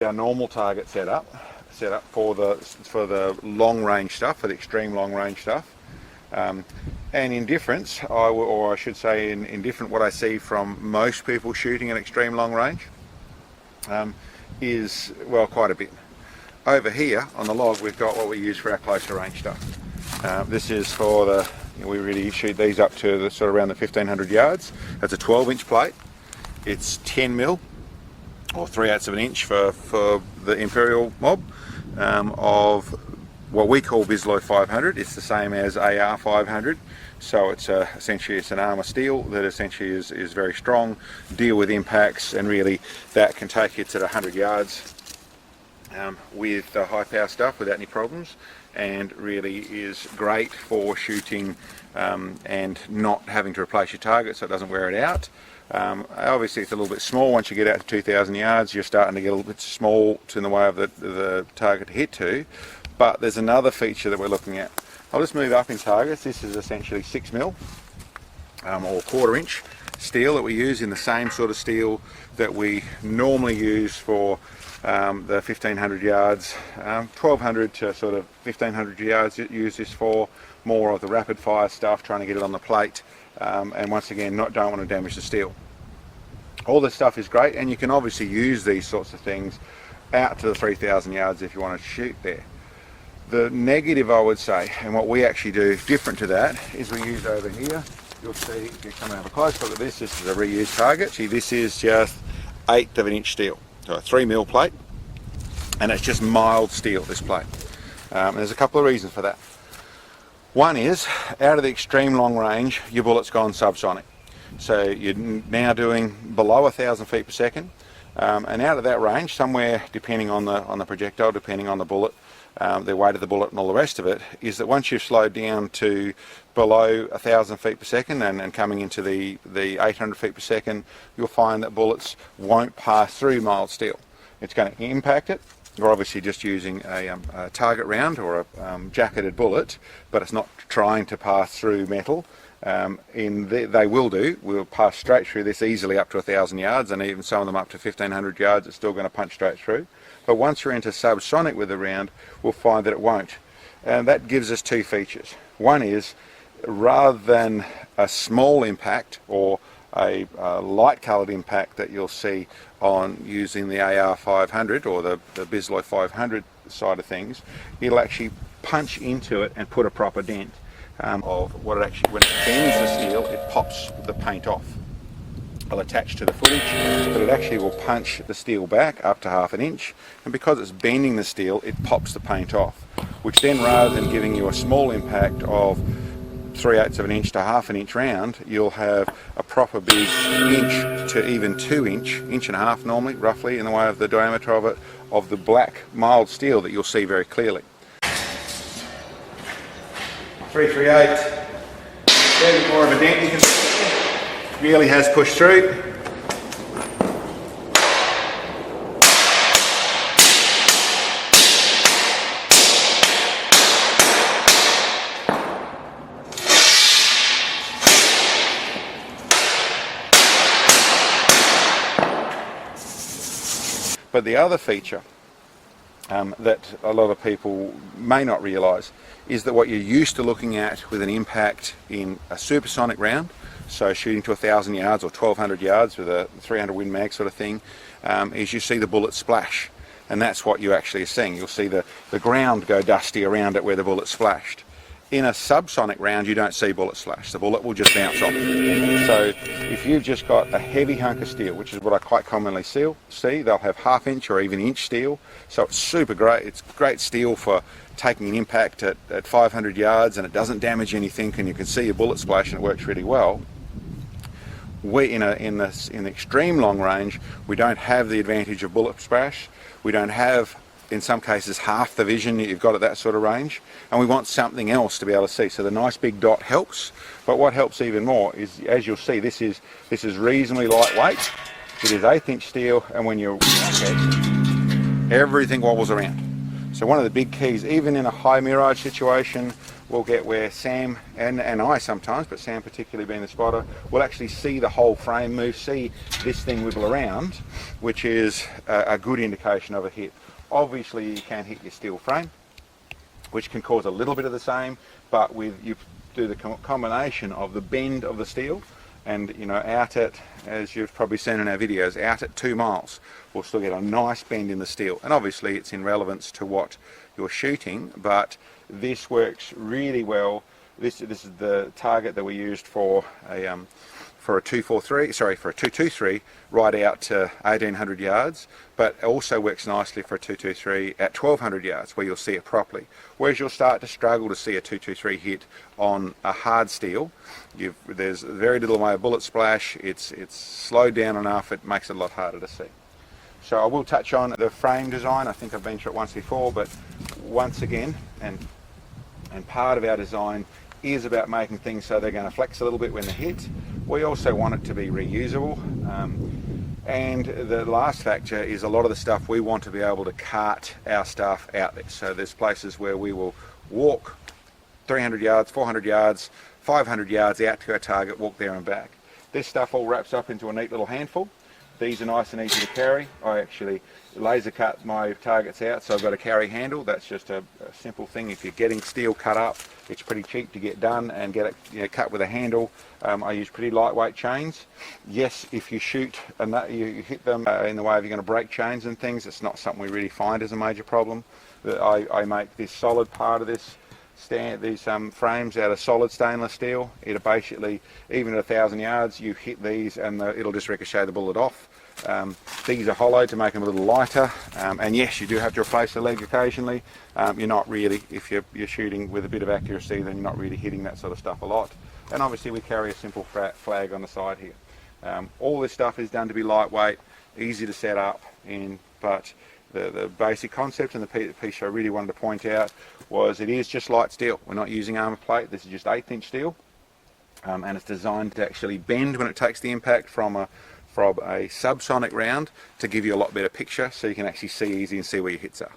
Our normal target setup for the long range stuff, for the extreme long range stuff. And in difference, or I should say in different, what I see from most people shooting at extreme long range is, well, quite a bit. Over here on the log we've got what we use for our closer range stuff. This is for the, we really shoot these up to the sort of around the 1500 yards. That's a 12-inch plate. It's 10 mil or 3/8 of an inch for the Imperial mob of what we call Muzzle 500. It's the same as AR 500, so it's essentially it's an armour steel that essentially is very strong, deal with impacts, and really that can take you to the 100 yards with the high power stuff without any problems, and really is great for shooting and not having to replace your target, so it doesn't wear it out. Obviously it's a little bit small. Once you get out to 2,000 yards you're starting to get a little bit small in the way of the target to hit to, but there's another feature that we're looking at. I'll just move up in targets. This is essentially 6 mil or 1/4 inch steel that we use, in the same sort of steel that we normally use for the 1500 yards, 1200 to sort of 1500 yards. Use this for more of the rapid fire stuff, trying to get it on the plate, and once again don't want to damage the steel. All this stuff is great, and you can obviously use these sorts of things out to the 3000 yards if you want to shoot there. The negative, I would say, and what we actually do different to that, is we use over here, you'll see, if you come and have a close look at this, this is a reused target. See, this is just 1/8 of an inch steel, so a 3 mil plate, and it's just mild steel, this plate. And there's a couple of reasons for that. One is, out of the extreme long range, your bullet's gone subsonic. So you're now doing below 1,000 feet per second, and out of that range, somewhere, depending on the projectile, depending on the bullet, the weight of the bullet and all the rest of it, is that once you've slowed down to below 1,000 feet per second and coming into the 800 feet per second, you'll find that bullets won't pass through mild steel. It's going to impact it. We're obviously just using a target round or a jacketed bullet, but it's not trying to pass through metal. They will pass straight through this easily up to 1,000 yards, and even some of them up to 1,500 yards, it's still going to punch straight through. But once you're into subsonic with the round, we'll find that it won't. And that gives us two features. One is, rather than a small impact or a light coloured impact that you'll see on using the AR 500 or the Muzzle 500 side of things, it'll actually punch into it and put a proper dent of what it actually, when it bends the steel, it pops the paint off. It'll attach to the footage, but it actually will punch the steel back up to 1/2 inch, and because it's bending the steel, it pops the paint off, which then, rather than giving you a small impact of 3/8 of an inch to 1/2 inch round, you'll have a proper big inch to even 2 inch, 1.5 inch normally, roughly, in the way of the diameter of it, of the black mild steel that you'll see very clearly. 338, there's more of a dent. You can see it really has pushed through. But the other feature that a lot of people may not realise is that what you're used to looking at with an impact in a supersonic round, so shooting to 1,000 yards or 1,200 yards with a 300 Win Mag sort of thing, is you see the bullet splash, and that's what you actually are seeing. You'll see the ground go dusty around it where the bullet splashed. In a subsonic round you don't see bullet splash, the bullet will just bounce off. So if you've just got a heavy hunk of steel, which is what I quite commonly see, they'll have 1/2 inch or even inch steel, so it's super great. It's great steel for taking an impact at 500 yards, and it doesn't damage anything, and you can see a bullet splash and it works really well. In the extreme long range, we don't have the advantage of bullet splash. We don't have, in some cases, half the vision that you've got at that sort of range, and we want something else to be able to see. So the nice big dot helps, but what helps even more is, as you'll see, this is reasonably lightweight. It is 1/8 inch steel, and when you whack it, everything wobbles around. So one of the big keys, even in a high mirage situation we'll get where Sam and I sometimes, but Sam particularly being the spotter, will actually see the whole frame move, see this thing wiggle around, which is a good indication of a hit. Obviously you can hit your steel frame, which can cause a little bit of the same, but with you do the combination of the bend of the steel, and you know, out at, as you've probably seen in our videos, out at 2 miles, we'll still get a nice bend in the steel. And obviously it's in relevance to what you're shooting, but this works really well. This is the target that we used for a 223 right out to 1800 yards, but also works nicely for a 223 at 1200 yards where you'll see it properly. Whereas you'll start to struggle to see a 223 hit on a hard steel. There's very little way of bullet splash, it's slowed down enough, it makes it a lot harder to see. So I will touch on the frame design. I think I've been through it once before, but once again, and part of our design is about making things so they're going to flex a little bit when they hit. We also want it to be reusable, and the last factor is a lot of the stuff we want to be able to cart our stuff out there. So there's places where we will walk 300 yards, 400 yards, 500 yards out to our target, walk there and back. This stuff all wraps up into a neat little handful. These are nice and easy to carry. I actually laser cut my targets out, so I've got a carry handle. That's just a simple thing. If you're getting steel cut up, it's pretty cheap to get done and get it cut with a handle. I use pretty lightweight chains. Yes, if you shoot and you hit them in the way of you're going to break chains and things, it's not something we really find as a major problem. I make this solid part of this these frames out of solid stainless steel. It'll basically, even at 1000 yards, you hit these and it'll just ricochet the bullet off. These are hollow to make them a little lighter, and yes, you do have to replace the leg occasionally. You're not really, if you're shooting with a bit of accuracy, then you're not really hitting that sort of stuff a lot. And obviously we carry a simple flag on the side here. All this stuff is done to be lightweight, easy to set up in, but the basic concept and the piece I really wanted to point out was it is just light steel. We're not using armor plate. This is just 1/8 inch steel, and it's designed to actually bend when it takes the impact from a subsonic round to give you a lot better picture, so you can actually see easy and see where your hits are.